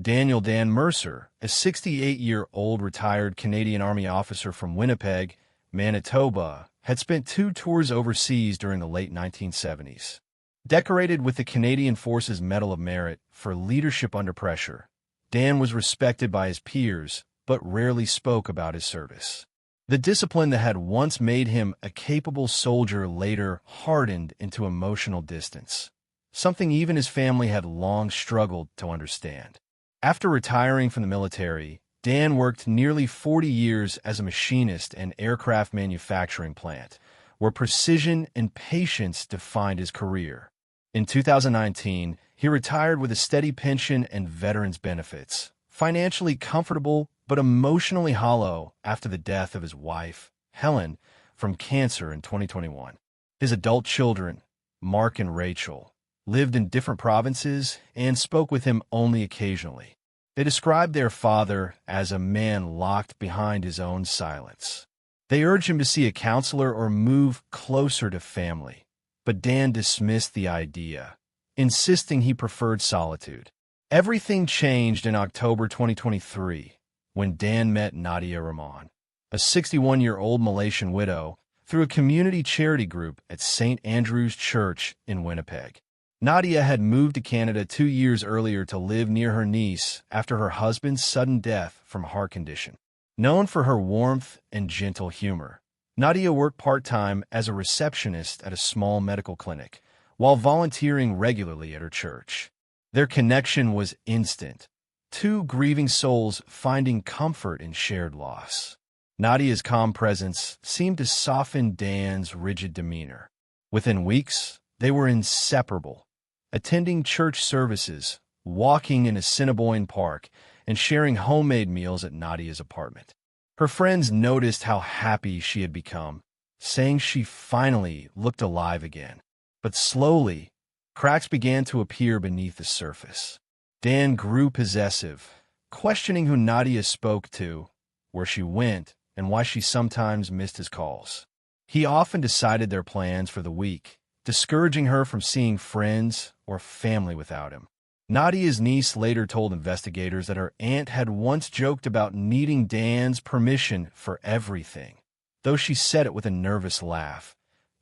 Daniel Dan Mercer, a 68-year-old retired Canadian Army officer from Winnipeg, Manitoba, had spent 2 tours overseas during the late 1970s. Decorated with the Canadian Forces Medal of Merit for leadership under pressure, Dan was respected by his peers, but rarely spoke about his service. The discipline that had once made him a capable soldier later hardened into emotional distance, something even his family had long struggled to understand. After retiring from the military, Dan worked nearly 40 years as a machinist in an aircraft manufacturing plant, where precision and patience defined his career. In 2019, he retired with a steady pension and veterans benefits, financially comfortable but emotionally hollow after the death of his wife, Helen, from cancer in 2021. His adult children, Mark and Rachel, lived in different provinces and spoke with him only occasionally. They described their father as a man locked behind his own silence. They urged him to see a counselor or move closer to family, but Dan dismissed the idea, insisting he preferred solitude. Everything changed in October 2023 when Dan met Nadia Rahman, a 61-year-old Malaysian widow, through a community charity group at St. Andrew's Church in Winnipeg. Nadia had moved to Canada 2 years earlier to live near her niece after her husband's sudden death from a heart condition. Known for her warmth and gentle humor, Nadia worked part-time as a receptionist at a small medical clinic, while volunteering regularly at her church. Their connection was instant, two grieving souls finding comfort in shared loss. Nadia's calm presence seemed to soften Dan's rigid demeanor. Within weeks, they were inseparable, attending church services, walking in Assiniboine Park, and sharing homemade meals at Nadia's apartment. Her friends noticed how happy she had become, saying she finally looked alive again. But slowly, cracks began to appear beneath the surface. Dan grew possessive, questioning who Nadia spoke to, where she went, and why she sometimes missed his calls. He often decided their plans for the week, discouraging her from seeing friends or family without him. Nadia's niece later told investigators that her aunt had once joked about needing Dan's permission for everything, though she said it with a nervous laugh,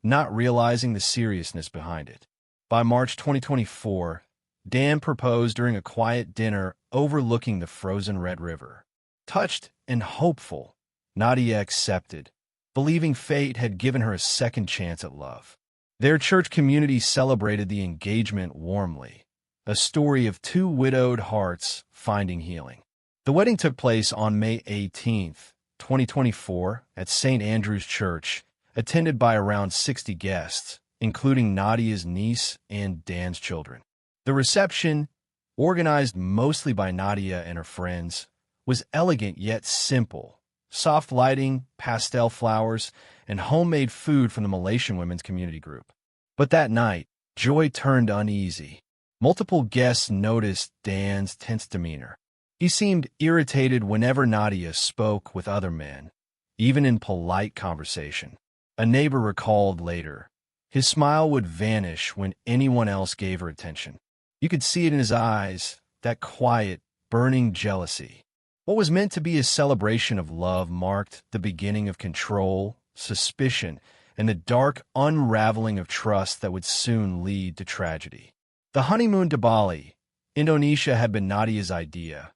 not realizing the seriousness behind it. By March 2024, Dan proposed during a quiet dinner overlooking the frozen Red River. Touched and hopeful, Nadia accepted, believing fate had given her a second chance at love. Their church community celebrated the engagement warmly, a story of two widowed hearts finding healing. The wedding took place on May 18, 2024, at St. Andrew's Church, attended by around 60 guests, including Nadia's niece and Dan's children. The reception, organized mostly by Nadia and her friends, was elegant yet simple. Soft lighting, pastel flowers, and homemade food from the Malaysian women's community group. But that night, joy turned uneasy. Multiple guests noticed Dan's tense demeanor. He seemed irritated whenever Nadia spoke with other men, even in polite conversation. A neighbor recalled later, his smile would vanish when anyone else gave her attention. You could see it in his eyes, that quiet, burning jealousy. What was meant to be a celebration of love marked the beginning of control, suspicion, and the dark unraveling of trust that would soon lead to tragedy. The honeymoon to Bali, Indonesia, had been Nadia's idea,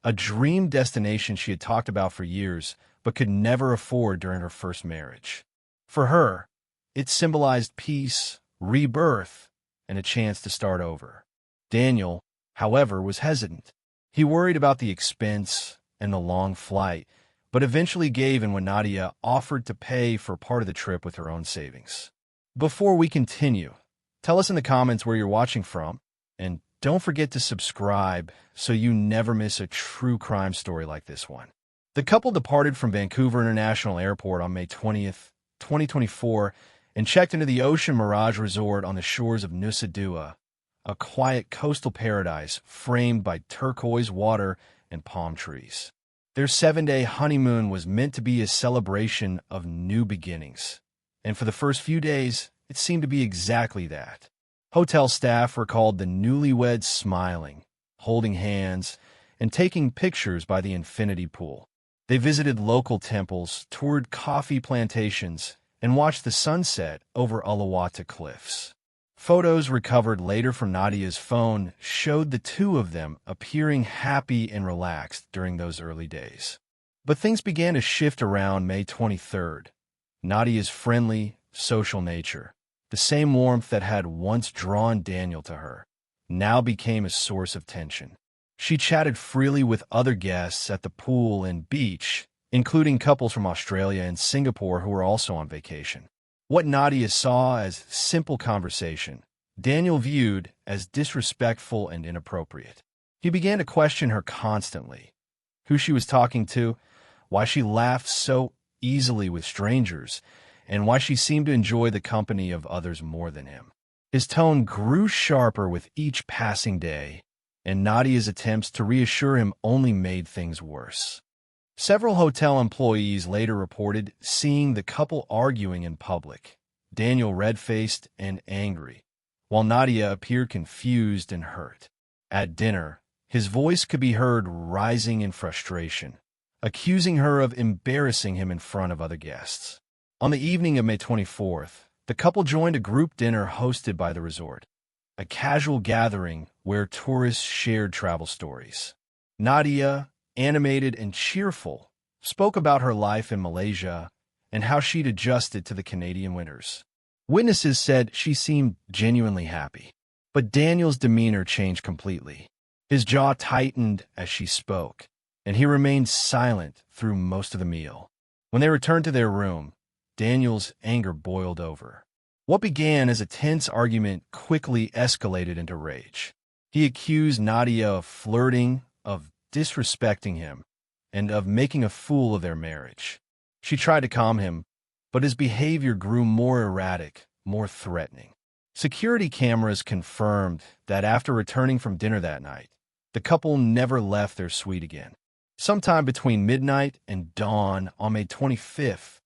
a dream destination she had talked about for years but could never afford during her first marriage. For her, it symbolized peace, rebirth, and a chance to start over. Daniel, however, was hesitant. He worried about the expense and the long flight, but eventually gave in when Nadia offered to pay for part of the trip with her own savings. Before we continue, tell us in the comments where you're watching from, and don't forget to subscribe so you never miss a true crime story like this one. The couple departed from Vancouver International Airport on May 20th, 2024, and checked into the Ocean Mirage Resort on the shores of Nusa Dua, a quiet coastal paradise framed by turquoise water and palm trees. Their 7-day honeymoon was meant to be a celebration of new beginnings, and for the first few days, it seemed to be exactly that. Hotel staff recalled the newlyweds smiling, holding hands, and taking pictures by the infinity pool. They visited local temples, toured coffee plantations, and watched the sunset over Uluwatu cliffs. Photos recovered later from Nadia's phone showed the two of them appearing happy and relaxed during those early days. But things began to shift around May 23rd. Nadia's friendly, social nature, the same warmth that had once drawn Daniel to her, now became a source of tension. She chatted freely with other guests at the pool and beach, including couples from Australia and Singapore who were also on vacation. What Nadia saw as simple conversation, Daniel viewed as disrespectful and inappropriate. He began to question her constantly, who she was talking to, why she laughed so easily with strangers, and why she seemed to enjoy the company of others more than him. His tone grew sharper with each passing day, and Nadia's attempts to reassure him only made things worse. Several hotel employees later reported seeing the couple arguing in public, Daniel red-faced and angry, while Nadia appeared confused and hurt. At dinner, his voice could be heard rising in frustration, accusing her of embarrassing him in front of other guests. On the evening of May 24th, the couple joined a group dinner hosted by the resort, a casual gathering where tourists shared travel stories. Nadia, animated and cheerful, spoke about her life in Malaysia and how she'd adjusted to the Canadian winters. Witnesses said she seemed genuinely happy, but Daniel's demeanor changed completely. His jaw tightened as she spoke, and he remained silent through most of the meal. When they returned to their room, Daniel's anger boiled over. What began as a tense argument quickly escalated into rage. He accused Nadia of flirting, of disrespecting him, and of making a fool of their marriage. She tried to calm him, but his behavior grew more erratic, more threatening. Security cameras confirmed that after returning from dinner that night, the couple never left their suite again. Sometime between midnight and dawn on May 25th,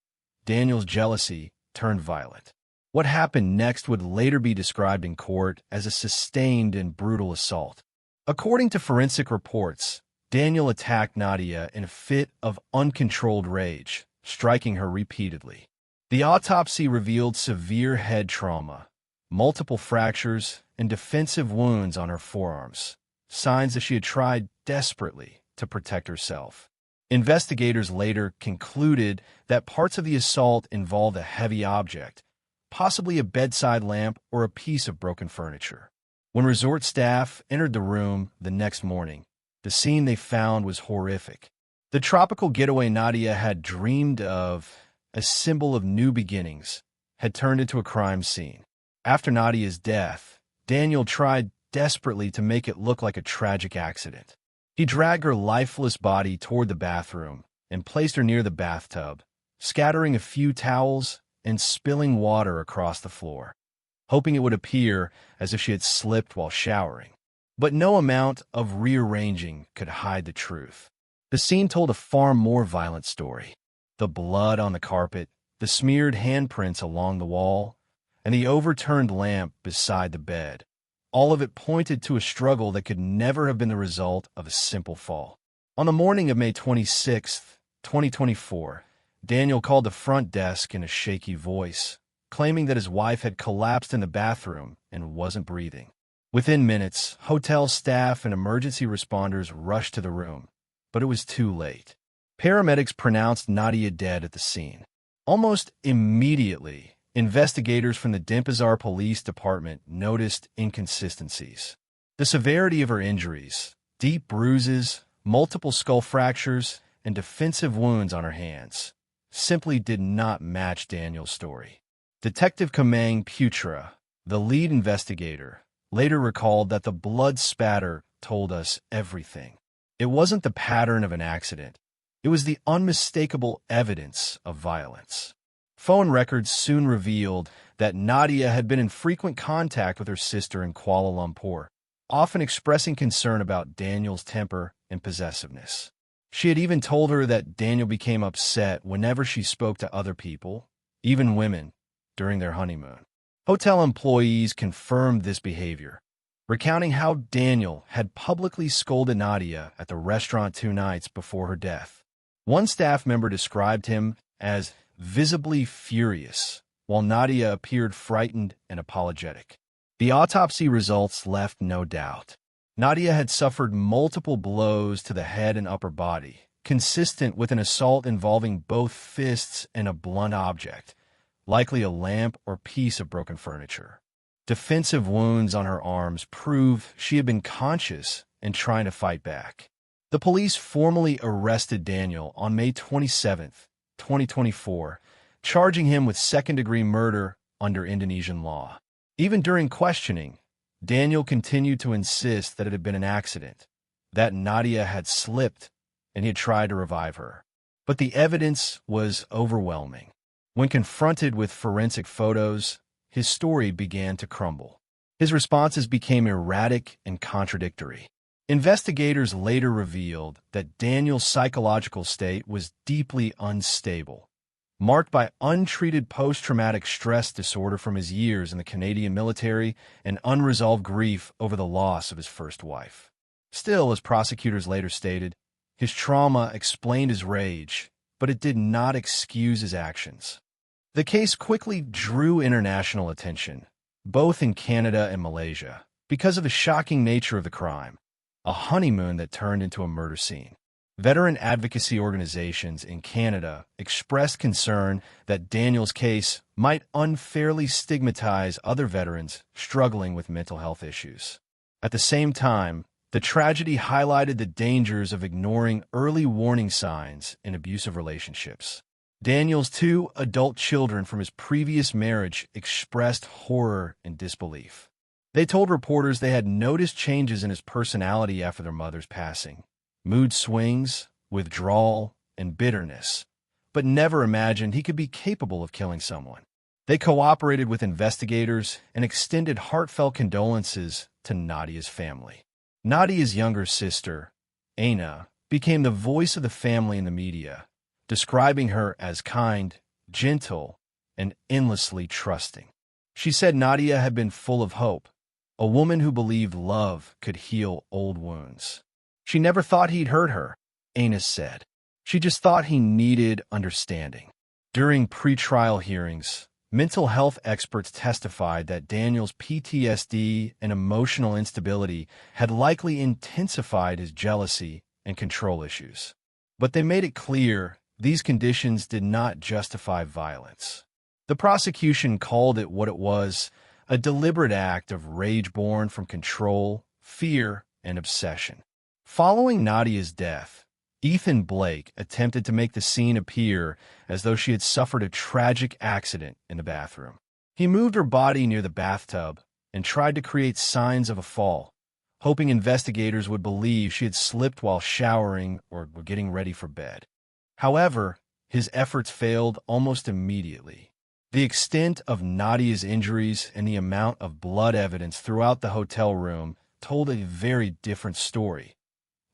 Daniel's jealousy turned violent. What happened next would later be described in court as a sustained and brutal assault. According to forensic reports, Daniel attacked Nadia in a fit of uncontrolled rage, striking her repeatedly. The autopsy revealed severe head trauma, multiple fractures, and defensive wounds on her forearms, signs that she had tried desperately to protect herself. Investigators later concluded that parts of the assault involved a heavy object, possibly a bedside lamp or a piece of broken furniture. When resort staff entered the room the next morning, the scene they found was horrific. The tropical getaway Nadia had dreamed of, a symbol of new beginnings, had turned into a crime scene. After Nadia's death, Daniel tried desperately to make it look like a tragic accident. He dragged her lifeless body toward the bathroom and placed her near the bathtub, scattering a few towels and spilling water across the floor, hoping it would appear as if she had slipped while showering. But no amount of rearranging could hide the truth. The scene told a far more violent story. The blood on the carpet, the smeared handprints along the wall, and the overturned lamp beside the bed. All of it pointed to a struggle that could never have been the result of a simple fall. On the morning of May 26, 2024, Daniel called the front desk in a shaky voice, claiming that his wife had collapsed in the bathroom and wasn't breathing. Within minutes, hotel staff and emergency responders rushed to the room, but it was too late. Paramedics pronounced Nadia dead at the scene. Almost immediately, investigators from the Denpasar Police Department noticed inconsistencies. The severity of her injuries, deep bruises, multiple skull fractures, and defensive wounds on her hands, simply did not match Daniel's story. Detective Kamang Putra, the lead investigator, later recalled that the blood spatter told us everything. It wasn't the pattern of an accident. It was the unmistakable evidence of violence. Phone records soon revealed that Nadia had been in frequent contact with her sister in Kuala Lumpur, often expressing concern about Daniel's temper and possessiveness. She had even told her that Daniel became upset whenever she spoke to other people, even women, during their honeymoon. Hotel employees confirmed this behavior, recounting how Daniel had publicly scolded Nadia at the restaurant 2 nights before her death. One staff member described him as visibly furious, while Nadia appeared frightened and apologetic. The autopsy results left no doubt. Nadia had suffered multiple blows to the head and upper body, consistent with an assault involving both fists and a blunt object, likely a lamp or piece of broken furniture. Defensive wounds on her arms prove she had been conscious and trying to fight back. The police formally arrested Daniel on May 27, 2024, charging him with second-degree murder under Indonesian law. Even during questioning, Daniel continued to insist that it had been an accident, that Nadia had slipped and he had tried to revive her. But the evidence was overwhelming. When confronted with forensic photos, his story began to crumble. His responses became erratic and contradictory. Investigators later revealed that Daniel's psychological state was deeply unstable, marked by untreated post-traumatic stress disorder from his years in the Canadian military and unresolved grief over the loss of his first wife. Still, as prosecutors later stated, his trauma explained his rage, but it did not excuse his actions. The case quickly drew international attention, both in Canada and Malaysia, because of the shocking nature of the crime, a honeymoon that turned into a murder scene. Veteran advocacy organizations in Canada expressed concern that Daniel's case might unfairly stigmatize other veterans struggling with mental health issues. At the same time, the tragedy highlighted the dangers of ignoring early warning signs in abusive relationships. Daniel's 2 adult children from his previous marriage expressed horror and disbelief. They told reporters they had noticed changes in his personality after their mother's passing. Mood swings, withdrawal, and bitterness, but never imagined he could be capable of killing someone. They cooperated with investigators and extended heartfelt condolences to Nadia's family. Nadia's younger sister, Aina, became the voice of the family in the media, describing her as kind, gentle, and endlessly trusting. She said Nadia had been full of hope, a woman who believed love could heal old wounds. She never thought he'd hurt her, Aina said. She just thought he needed understanding. During pretrial hearings, mental health experts testified that Daniel's PTSD and emotional instability had likely intensified his jealousy and control issues. But they made it clear these conditions did not justify violence. The prosecution called it what it was, a deliberate act of rage born from control, fear, and obsession. Following Nadia's death, Ethan Blake attempted to make the scene appear as though she had suffered a tragic accident in the bathroom. He moved her body near the bathtub and tried to create signs of a fall, hoping investigators would believe she had slipped while showering or were getting ready for bed. However, his efforts failed almost immediately. The extent of Nadia's injuries and the amount of blood evidence throughout the hotel room told a very different story.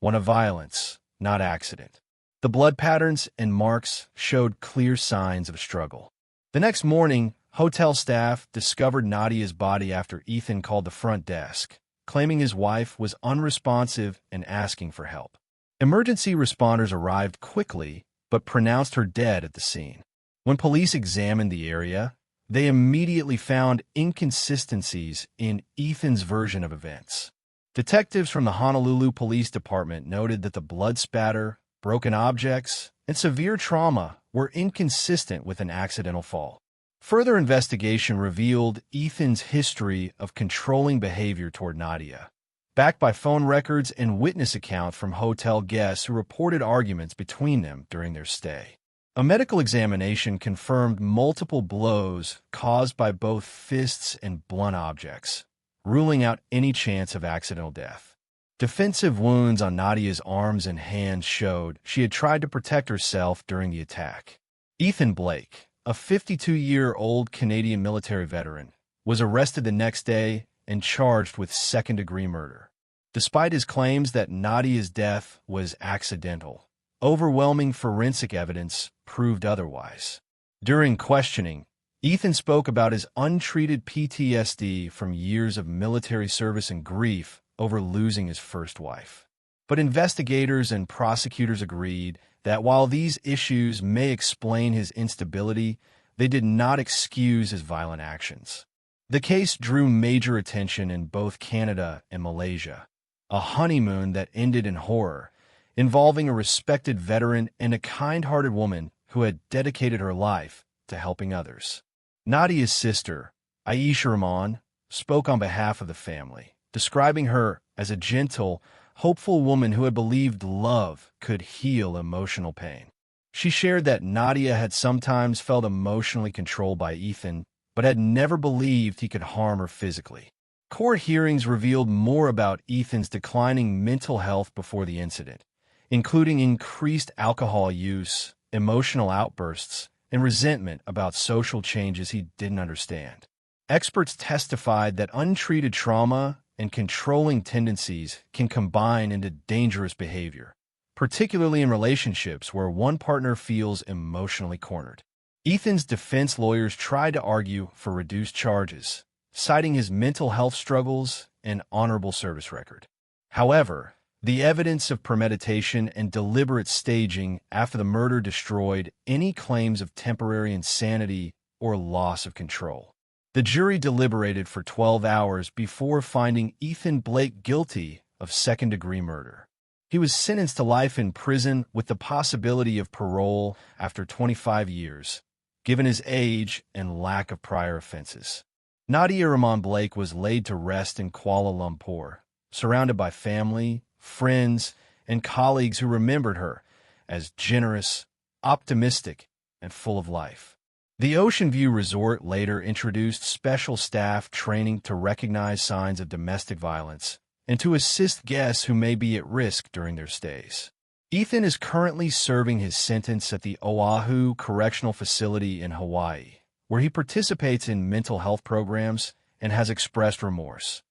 One of violence, not accident. The blood patterns and marks showed clear signs of struggle. The next morning, hotel staff discovered Nadia's body after Ethan called the front desk, claiming his wife was unresponsive and asking for help. Emergency responders arrived quickly, but pronounced her dead at the scene. When police examined the area, they immediately found inconsistencies in Ethan's version of events. Detectives from the Honolulu Police Department noted that the blood spatter, broken objects, and severe trauma were inconsistent with an accidental fall. Further investigation revealed Ethan's history of controlling behavior toward Nadia, backed by phone records and witness accounts from hotel guests who reported arguments between them during their stay. A medical examination confirmed multiple blows caused by both fists and blunt objects, ruling out any chance of accidental death. Defensive wounds on Nadia's arms and hands showed she had tried to protect herself during the attack. Ethan Blake, a 52-year-old Canadian military veteran, was arrested the next day and charged with second-degree murder. Despite his claims that Nadia's death was accidental, overwhelming forensic evidence proved otherwise. During questioning, Ethan spoke about his untreated PTSD from years of military service and grief over losing his first wife. But investigators and prosecutors agreed that while these issues may explain his instability, they did not excuse his violent actions. The case drew major attention in both Canada and Malaysia. A honeymoon that ended in horror, involving a respected veteran and a kind-hearted woman who had dedicated her life to helping others. Nadia's sister, Aisha Rahman, spoke on behalf of the family, describing her as a gentle, hopeful woman who had believed love could heal emotional pain. She shared that Nadia had sometimes felt emotionally controlled by Ethan, but had never believed he could harm her physically. Court hearings revealed more about Ethan's declining mental health before the incident, including increased alcohol use, emotional outbursts, and resentment about social changes he didn't understand. Experts testified that untreated trauma and controlling tendencies can combine into dangerous behavior, particularly in relationships where one partner feels emotionally cornered. Ethan's defense lawyers tried to argue for reduced charges, citing his mental health struggles and honorable service record. However, the evidence of premeditation and deliberate staging after the murder destroyed any claims of temporary insanity or loss of control. The jury deliberated for 12 hours before finding Ethan Blake guilty of second-degree murder. He was sentenced to life in prison with the possibility of parole after 25 years, given his age and lack of prior offenses. Nadia Rahman Blake was laid to rest in Kuala Lumpur, surrounded by family, friends, and colleagues who remembered her as generous, optimistic, and full of life. The Ocean View Resort later introduced special staff training to recognize signs of domestic violence and to assist guests who may be at risk during their stays. Ethan is currently serving his sentence at the Oahu Correctional Facility in Hawaii, where he participates in mental health programs and has expressed remorse,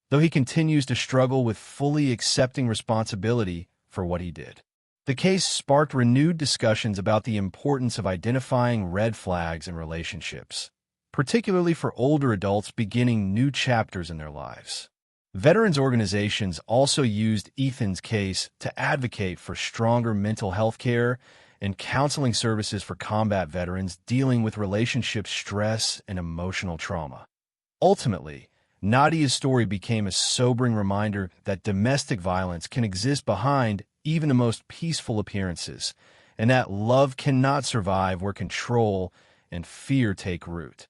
though he continues to struggle with fully accepting responsibility for what he did. The case sparked renewed discussions about the importance of identifying red flags in relationships, particularly for older adults beginning new chapters in their lives. Veterans organizations also used Ethan's case to advocate for stronger mental health care and counseling services for combat veterans dealing with relationship stress and emotional trauma. Ultimately, Nadia's story became a sobering reminder that domestic violence can exist behind even the most peaceful appearances, and that love cannot survive where control and fear take root.